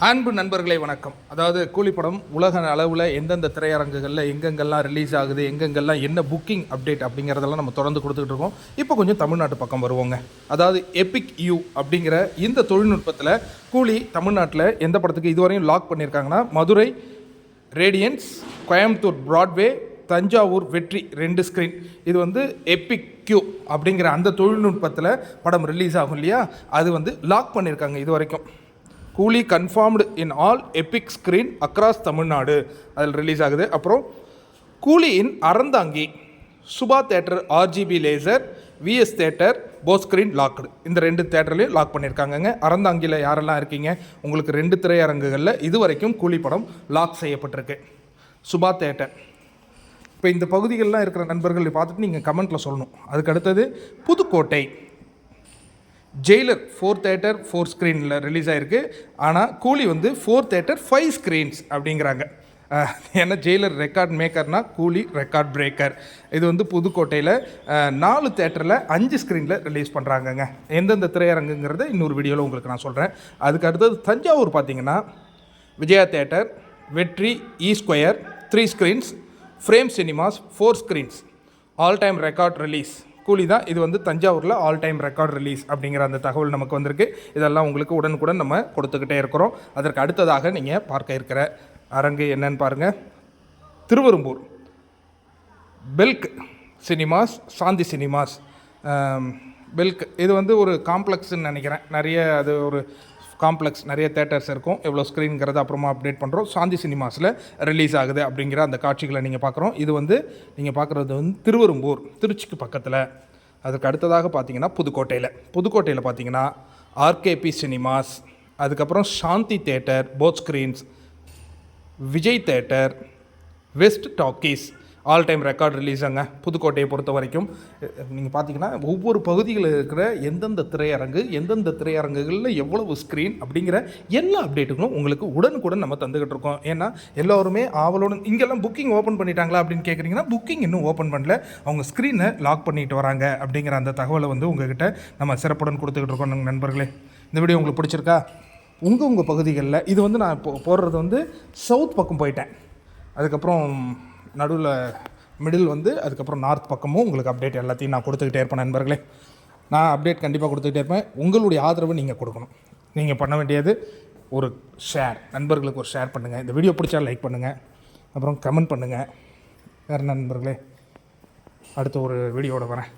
அன்பு நண்பர்களே வணக்கம். அதாவது கூலிப்படம் உலக அளவில் எந்தெந்த திரையரங்குகளில் எங்கெங்கெல்லாம் ரிலீஸ் ஆகுது, எங்கெங்கெல்லாம் என்ன புக்கிங் அப்டேட் அப்படிங்கிறதெல்லாம் நம்ம தொடர்ந்து கொடுத்துக்கிட்டு இருக்கோம். இப்போ கொஞ்சம் தமிழ்நாட்டு பக்கம் வருவோங்க. அதாவது எபிக் யூ அப்படிங்கிற இந்த தொழில்நுட்பத்தில் கூலி தமிழ்நாட்டில் எந்த படத்துக்கு இதுவரையும் லாக் பண்ணியிருக்காங்கன்னா, மதுரை ரேடியன்ஸ், கோயம்புத்தூர் பிராட்வே, தஞ்சாவூர் வெற்றி 2 ஸ்க்ரீன். இது வந்து எபிக் கியூ அப்படிங்கிற அந்த தொழில்நுட்பத்தில் படம் ரிலீஸ் ஆகும் இல்லையா, அது லாக் பண்ணியிருக்காங்க இது வரைக்கும். Coolie confirmed in all epic screen across Tamil Nadu அதில் ரிலீஸ் ஆகுது. அப்புறம் Coolie in Aranthangi, Subha theatre, RGB laser, VS theatre, both screen locked. இந்த 2 தேட்டர்லையும் லாக் பண்ணியிருக்காங்கங்க. அறந்தாங்கியில் யாரெல்லாம் இருக்கீங்க, உங்களுக்கு 2 திரையரங்குகளில் இது வரைக்கும் கூலி படம் லாக் செய்யப்பட்டிருக்கு. சுபா தேட்டர். இப்போ இந்த பகுதிகளெலாம் இருக்கிற நண்பர்கள் பார்த்துட்டு நீங்கள் கமெண்ட்டில் சொல்லணும். அதுக்கு அடுத்தது புதுக்கோட்டை ஜெயிலர் 4 தேட்டர் 4 ஸ்க்ரீனில் ரிலீஸ் ஆகிருக்கு. ஆனால் கூலி 4 தேட்டர் 5 ஸ்க்ரீன்ஸ் அப்படிங்கிறாங்க. ஏன்னா ஜெயிலர் ரெக்கார்ட் மேக்கர்னால் கூலி ரெக்கார்ட் பிரேக்கர். இது புதுக்கோட்டையில் 4 தேட்டரில் 5 ஸ்க்ரீனில் ரிலீஸ் பண்ணுறாங்கங்க. எந்தெந்த திரையரங்குங்கிறத இன்னொரு வீடியோவில் உங்களுக்கு நான் சொல்கிறேன். அதுக்கு அடுத்தது தஞ்சாவூர் பார்த்திங்கன்னா, Vijaya theatre, Vetri, E square 3 screens, frame cinemas 4 screens, all time record release. Coolie தான் இது தஞ்சாவூரில் ஆல் டைம் ரெக்கார்ட் ரிலீஸ் அப்படிங்கிற அந்த தகவல் நமக்கு வந்திருக்கு. இதெல்லாம் உங்களுக்கு உடனுக்குடன் நம்ம கொடுத்துக்கிட்டே இருக்கிறோம். அதற்கு அடுத்ததாக நீங்கள் பார்க்க இருக்கிற அரங்கு என்னன்னு பாருங்கள். திருவெரும்பூர் பெல்க் சினிமாஸ், சாந்தி சினிமாஸ். பெல்க் இது ஒரு காம்ப்ளெக்ஸ்ன்னு நினைக்கிறேன். நிறைய அது ஒரு காம்ப்ளெக்ஸ், நிறைய தேட்டர்ஸ் இருக்கும். எவ்வளோ ஸ்க்ரீனுங்கிறத அப்புறமா அப்டேட் பண்ணுறோம். சாந்தி சினிமாஸில் ரிலீஸ் ஆகுது அப்படிங்கிற அந்த காட்சிகளை நீங்கள் பார்க்குறோம். இது நீங்கள் பார்க்குறது திருவெரும்பூர், திருச்சிக்கு பக்கத்தில். அதுக்கு அடுத்ததாக பார்த்தீங்கன்னா புதுக்கோட்டையில் பார்த்தீங்கன்னா ஆர்கேபி சினிமாஸ், அதுக்கப்புறம் Shanthi theatre, both screens, Vijay theatre, west talkies, all time record ரிலீஸாங்க. புதுக்கோட்டையை பொறுத்த வரைக்கும் நீங்கள் பார்த்தீங்கன்னா ஒவ்வொரு பகுதிகளில் இருக்கிற எந்தெந்த திரையரங்குகளில் எவ்வளவு ஸ்க்ரீன் அப்படிங்கிற எல்லா அப்டேட்டுகளும் உங்களுக்கு உடனுக்குடன் நம்ம தந்துக்கிட்டு இருக்கோம். ஏன்னா எல்லோருமே ஆவலோடு இங்கெல்லாம் புக்கிங் ஓப்பன் பண்ணிட்டாங்களா அப்படின்னு கேட்குறீங்கன்னா, புக்கிங் இன்னும் ஓப்பன் பண்ணல, அவங்க ஸ்க்ரீனை லாக் பண்ணிட்டு வராங்க அப்படிங்கிற அந்த தகவலை உங்ககிட்ட நம்ம சிறப்புடன் கொடுத்துக்கிட்டு இருக்கோம் நண்பர்களே. இந்த வீடியோ உங்களுக்கு பிடிச்சிருக்கா? உங்கள் பகுதிகளில் இது நான் இப்போ போடுறது சவுத் பக்கம் போயிட்டேன். அதுக்கப்புறம் நடுவில் மிடில் அதுக்கப்புறம் நார்த் பக்கமும் உங்களுக்கு அப்டேட் எல்லாத்தையும் நான் கொடுத்துக்கிட்டே இருப்பேன் நண்பர்களே. நான் அப்டேட் கண்டிப்பாக கொடுத்துக்கிட்டே இருப்பேன். உங்களுடைய ஆதரவு நீங்கள் கொடுக்கணும். நீங்கள் பண்ண வேண்டியது ஒரு ஷேர், நண்பர்களுக்கு ஒரு ஷேர் பண்ணுங்கள். இந்த வீடியோ பிடிச்சா லைக் பண்ணுங்கள், அப்புறம் கமெண்ட் பண்ணுங்கள். வேறு நண்பர்களே, அடுத்த ஒரு வீடியோவோட வரேன்.